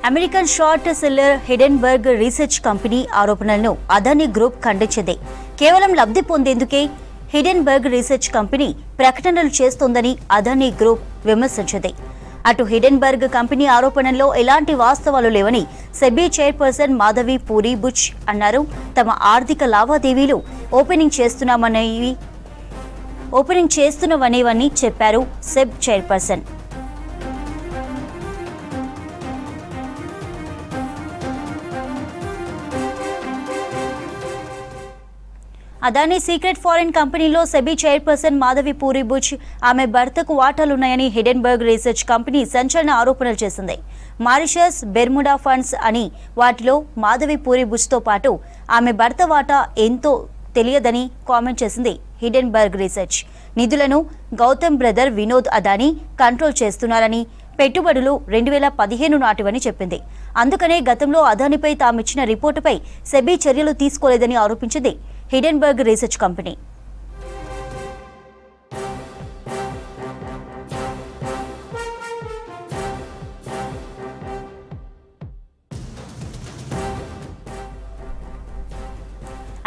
American short seller Hindenburg research company ఆరోపణలను Adani group ఖండించింది. కేవలం లబ్ధి పొందేందుకే హిడెన్బర్గ్ రీసెర్చ్ కంపెనీ ప్రకటనలు చేస్తోందని అదానీ గ్రూప్ విమర్శించింది. అటు హిడెన్బర్గ్ కంపెనీ ఆరోపణల్లో ఎలాంటి వాస్తవాలు లేవని సెబీ చైర్పర్సన్ మాధవి పూరి బుచ్ అన్నారు. తమ ఆర్థిక లావాదేవీలు ఓపెనింగ్ చేస్తున్నవనేవని చెప్పారు SEBI chairperson. Adani secret foreign కంపెనీలో సెబీ చైర్పర్సన్ మాధవి పూరి బుచ్ ఆమె భర్తకు వాటాలున్నాయని హిడెన్బర్గ్ రీసెర్చ్ కంపెనీ సంచలన ఆరోపణలు చేసింది. మారిషస్, బెర్ముడా ఫండ్స్ అని వాటిలో మాధవి పూరి బుచ్తో పాటు ఆమె భర్త వాటా ఎంతో తెలియదని కామెంట్ చేసింది. హిడెన్బర్గ్ రీసెర్చ్ నిధులను గౌతమ్ బ్రదర్ వినోద్ అదానీ కంట్రోల్ చేస్తున్నారని, పెట్టుబడులు 2015 నాటివని చెప్పింది. అందుకనే గతంలో అదానీపై తామిచ్చిన రిపోర్టుపై సెబీ చర్యలు తీసుకోలేదని ఆరోపించింది Hindenburg research company.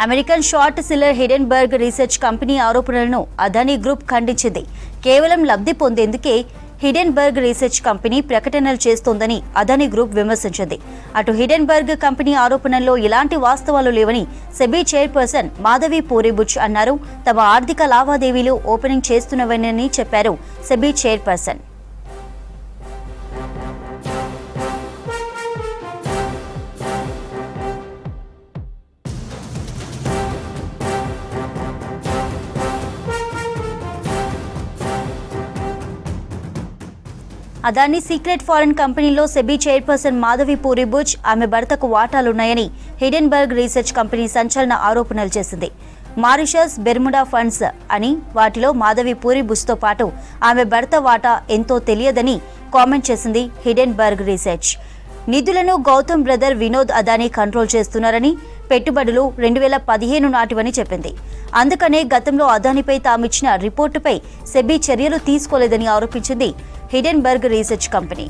American short seller Hindenburg research company ఆరోపణలను అదానీ గ్రూప్ ఖండించింది. కేవలం లబ్ధి పొందేందుకే హిడెన్బర్గ్ రీసెర్చ్ కంపెనీ ప్రకటనలు చేస్తోందని అదానీ గ్రూప్ విమర్శించింది. అటు హిడెన్బర్గ్ కంపెనీ ఆరోపణల్లో ఎలాంటి వాస్తవాలు లేవని సెబీ చైర్పర్సన్ మాధవి పూరి బుచ్ అన్నారు. తమ ఆర్థిక లావాదేవీలు ఓపెనింగ్ చేస్తున్నవని చెప్పారు SEBI chairperson. Adani secret foreign కంపెనీలో సెబీ చైర్పర్సన్ మాధవి పూరి బుచ్ ఆమె భర్తకు వాటాలున్నాయని హిడెన్బర్గ్ రీసెర్చ్ కంపెనీ సంచలన ఆరోపణలు చేసింది. మారిషస్, బెర్ముడా ఫండ్స్ అని వాటిలో మాధవి పూరి బుచ్తో పాటు ఆమె భర్త వాటా ఎంతో తెలియదని కామెంట్ చేసింది హిడెన్బర్గ్ రీసెర్చ్. నిధులను గౌతమ్ బ్రదర్ వినోద్ అదానీ కంట్రోల్ చేస్తున్నారని, పెట్టుబడులు 2015 నాటివని చెప్పింది. అందుకనే గతంలో అదానీపై తామిచ్చిన రిపోర్టుపై సెబీ చర్యలు తీసుకోలేదని ఆరోపించింది హిడెన్బర్గ్ రీసెర్చ్ కంపెనీ.